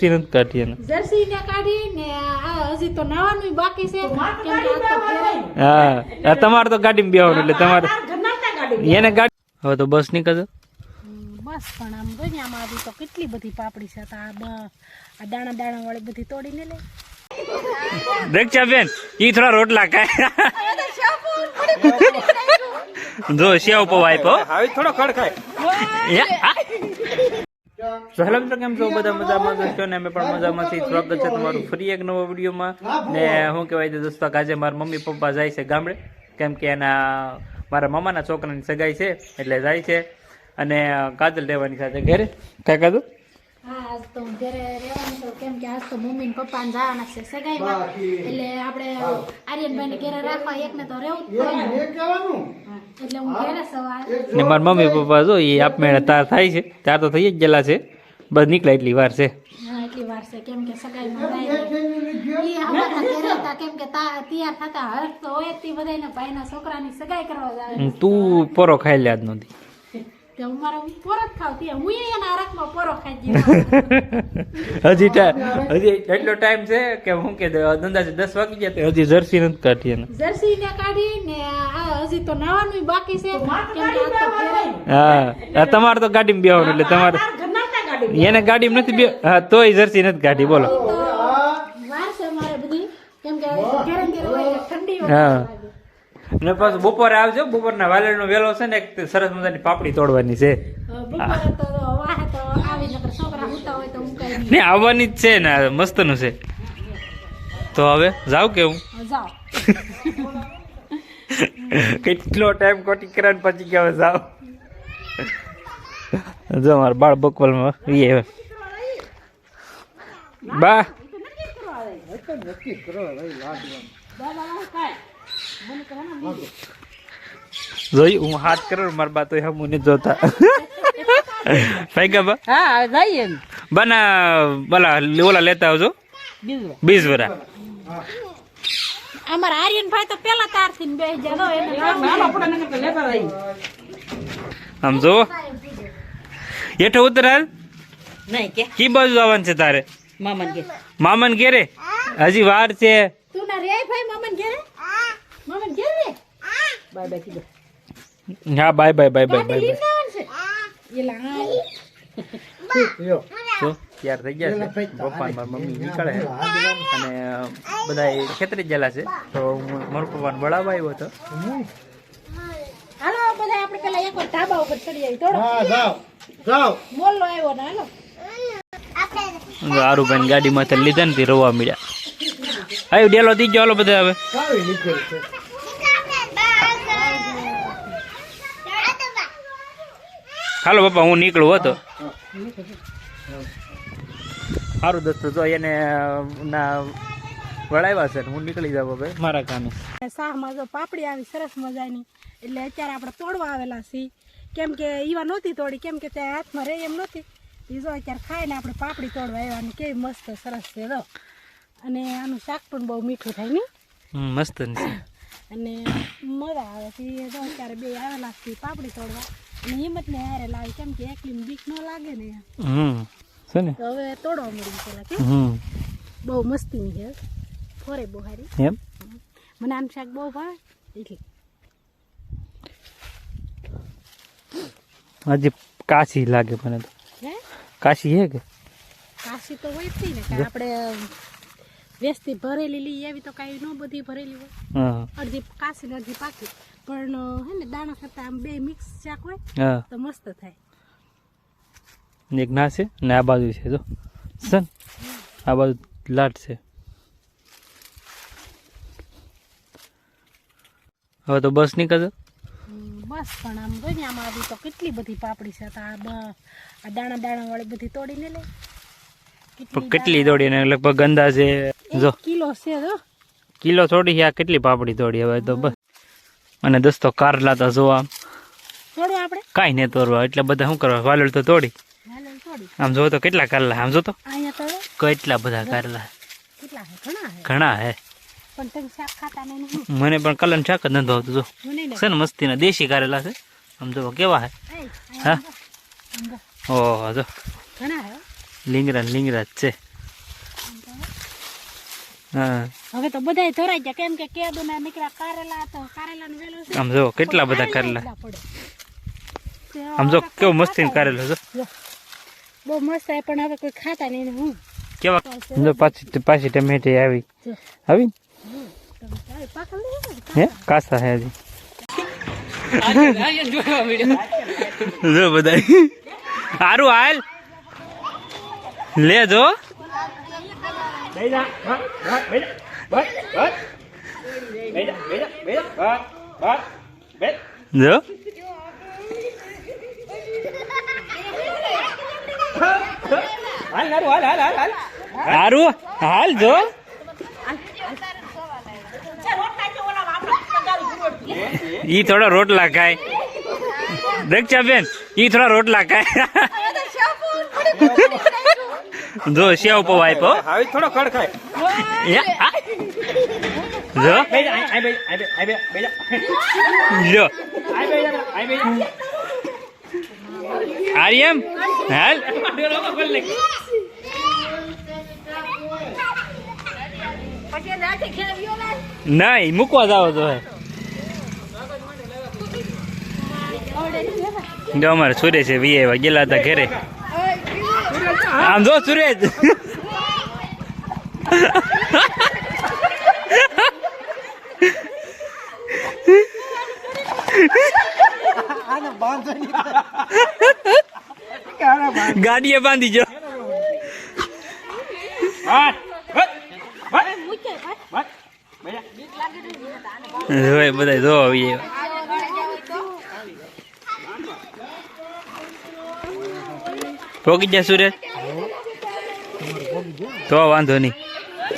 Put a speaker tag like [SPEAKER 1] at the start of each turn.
[SPEAKER 1] Jersey નથી કાઢી એને.
[SPEAKER 2] જર્સી ને કાઢી ને હજી તો નાવાનું બાકી છે.
[SPEAKER 1] હા તમારે તો ગાડીમાં બેહવાનું એટલે તમારે એને ગાડી. હવે તો બસ નીકળશે
[SPEAKER 2] બસ. પણ આમ જો ને આમાં હજી તો કેટલી બધી પાપડી છે. આ દાણા દાણા વાળી બધી તોડીને લે.
[SPEAKER 1] દેખા બેન ઈ થોડા રોટલા ખાય. જો સેવ પવાય પો હવે થોડો ખડ ખાય. તો હેલો મિત્રો, કેમ છો બધા? મજામાં છો ને? અમે પણ મજામાંથી. સ્વાગત છે તમારું ફરી એક નવો વિડીયોમાં. ને શું કહેવાય દોસ્તો, આજે મારા મમ્મી પપ્પા જાય છે ગામડે, કેમ કે એના મારા મામાના છોકરાની સગાઈ છે એટલે જાય છે. અને કાજલ રહેવાની સાથે ઘરે. કાંઈ કાજલ?
[SPEAKER 2] હા, આજ તો હું ઘરે રહેવાનું છું, કેમ કે આજ તો મમ્મી ને પપ્પા ને જવાના છે સગાઈમાં. એટલે આપણે આર્યનભાઈ ને ઘરે રાખવા એકને તો રહેવું જ પડે. એટલે હું ઘરે સવાર
[SPEAKER 1] ને મારા મમ્મી પપ્પા જો એ આપમેળે તાર થાય છે, તાર તો થઈ જ ગયેલા છે, બસ નીકળે એટલી વાર છે.
[SPEAKER 2] એટલી વાર છે, કેમ કે સગાઈમાં જાય ઈ અમારા ઘરે હતા, કેમ કે તૈયાર થતા હર્ષ તો હોય જ બધાને ભાઈના છોકરાની સગાઈ કરવા જાય.
[SPEAKER 1] તું પોરો ખાઈ લે આજ નથી.
[SPEAKER 2] તે હું મારો પોરો જ ખાવ તે હું એના રાખમાં પોરો ખાઈ ગયો.
[SPEAKER 1] હજી એટલો ટાઈમ છે કે હું કે અંદાજે 10 વાગી ગયા, હજી જર્સી નથી કાઢી એને.
[SPEAKER 2] જર્સી ને કાઢી ને હજી તો નાવાનું બાકી છે, કેમ કે
[SPEAKER 1] હા તમારે તો ગાડીમાં બેહવાનું એટલે તમારે એને ગાડીમાં નથી બે. હા તોય જર્સી નથી કાઢી. બોલો
[SPEAKER 2] વાર છે મારે બધી, કેમ કે ઘરે હોય ઠંડી હોય.
[SPEAKER 1] હા ને પાછું બપોરે આવજો. બપોરના વાલેરનો વેલો છે ને, એક સરસ મજાની પાપડી તોડવાની છે.
[SPEAKER 2] બપોરે તો વાહે તો આવી નકર છોકરા હુતા હોય તો હું કઈ
[SPEAKER 1] ને આવવાની જ છે ને, મસ્તનું છે. તો હવે જાવ કે હું
[SPEAKER 2] જાઓ.
[SPEAKER 1] કેટલો ટાઈમ કોટી કરીને પછી કે હવે જાવ. જો મારા બાળ બકવલમાં એ બા જોઈ હું હાથ કરું મારા બા તો હમ નહીં જોતા. ફાઈગા બા
[SPEAKER 2] હા જઈએ
[SPEAKER 1] બના બોલા ઓલા લેતા આવજો બીજવરા.
[SPEAKER 2] અમારા આર્યનભાઈ તો પેલા તારથી ને બેહી જાનો એને
[SPEAKER 1] આમ જો હેઠો ઉતર હાલ.
[SPEAKER 2] નહીં કે
[SPEAKER 1] કી બાજુ આવવાનું છે તારે? મામન ઘેરે હજી વાર છે.
[SPEAKER 2] તું ના રે ભાઈ મામન ઘરે બાય બાય કીધું.
[SPEAKER 1] હા bye bye bye bye bye. તો તૈયાર થઈ ગયા છે. પપ્પા મારા મમ્મી નીકળે અને બધા ખેતરી ગયેલા છે, તો હું મારા પપ્પાને બળાવવા આવ્યો હતો.
[SPEAKER 2] હાલો બધા આપણે પેલા એકવાર ધાબા ઉપર ચડી આવી. થોડો જાઓ મોલ્લો આવ્યો ને. હાલો
[SPEAKER 1] આરુભાઈ ગાડી માંથી લીધા ને રોવા મળ્યા. આવ્યું ડેલો થઈ ગયો. હાલો બધા હવે હાલો પપ્પા હું નીકળું હતો. સારું દોસ્તો, તો એને ના વળાવ્યા છે, હું નીકળી જાવ હવે મારા કામે.
[SPEAKER 2] શાકમાં જો પાપડી આવી સરસ મજાની, એટલે અત્યારે આપણે તોડવા આવેલા છીએ, કેમ કે ઈવા નહોતી તોડી, કેમ કે ત્યાં હાથમાં રહે એમ નહોતી. જો અત્યારે ખાઈને આપણે પાપડી તોડવા આવ્યા ને કેવી મસ્ત સરસ છે. જો અને આનું શાક પણ બહુ મીઠું થાય ને,
[SPEAKER 1] મસ્ત છે
[SPEAKER 2] અને મજા આવે છે. જો અત્યારે બે આવેલા છીએ પાપડી તોડવા, અને હિંમત ને હારે લાવી, કેમ કે એકલી બીક ન લાગે ને.
[SPEAKER 1] છે ને
[SPEAKER 2] તો હવે તોડવા મળી પેલા કે બહુ મસ્તીની છે, ફોરે બહુ સારી.
[SPEAKER 1] એમ
[SPEAKER 2] મને આમ શાક બહુ ભાવે એટલે.
[SPEAKER 1] હજી કાશી લાગે મને તો.
[SPEAKER 2] હે
[SPEAKER 1] કાશી હે કે
[SPEAKER 2] કાશી તો હોય જ ને, કે આપણે વેસ્તી ભરેલી લઈએ એવી તો કાંઈ ન બધી ભરેલી હોય. અડધી કાશી ને અડધી પાકી, પણ હે ને દાણા કરતા આમ બે મિક્સ શાક હોય તો મસ્ત થાય.
[SPEAKER 1] એક ના છે ને આ બાજુ છે. જો સન આ બાજુ લાટ છે. હવે તો બસ નીકળશે.
[SPEAKER 2] બસ પણ આમ જો ને આમાં હજી તો કેટલી બધી પાપડી છે. આ દાણા દાણા વાળી બધી તોડીને લે.
[SPEAKER 1] કેટલી તોડી ને લગભગ અંદાજે જો
[SPEAKER 2] કિલો છે. જો
[SPEAKER 1] કિલો થોડી આ કેટલી પાપડી તોડી હવે તો બસ. અને દોસ્તો કારલા તો જો આમ
[SPEAKER 2] તોડવા આપણે
[SPEAKER 1] કાંઈ નહીં તોડવા, એટલે બધા શું કરવા વાલળ તો તોડી. આમ જો તો કેટલા કારલા, આમ જો તો કેટલા બધા કારલા. ઘણા હે,
[SPEAKER 2] પણ તમે શાક ખાતા નહીં.
[SPEAKER 1] મને પણ કલન શાક જ નથી ભાવતું. જો છે ને મસ્તીના દેશી કારેલા છે. આમ જો કેવા હે. હા ઓહો જો
[SPEAKER 2] ઘણા હે,
[SPEAKER 1] લીંગરા લીંગરા જ છે. હા
[SPEAKER 2] હવે તો બધાય ધરાઈ ગયા કેમ કે કેદુના નીકળ્યા કારેલા તો કારેલાનું વેલું છે
[SPEAKER 1] આમ જો કેટલા બધા કરેલા આમ જો કેવું મસ્તી કરેલું જો
[SPEAKER 2] બહુ મસ્ત છે પણ હવે કોઈ ખાતા નહીં ને હું
[SPEAKER 1] કેવા જો પાછી ટમેટી આવી
[SPEAKER 2] જો.
[SPEAKER 1] આવી
[SPEAKER 2] પાકલ નહીં
[SPEAKER 1] હે કાસા હે હજી જો બધા હારું હાલ લે જો જો હારું હાલ જો ઈ થોડા રોટલા ખાય રક્ષા બેન ઈ થોડા રોટલા ખાય જો સેવ પૌવા આપ્યો
[SPEAKER 3] હવે થોડો ખડ ખાય
[SPEAKER 1] જો લ્યો આર્યમ હાલ નહીં મૂકવા જાવ તો જો અમારે સુરેશ છે વી આવ્યા ગયેલા હતા ઘરે આમ જો સુરેશ ગાડીએ બાંધી જો બધા જો આવી પોગી જા સુરેશ તો વાંધો નહીં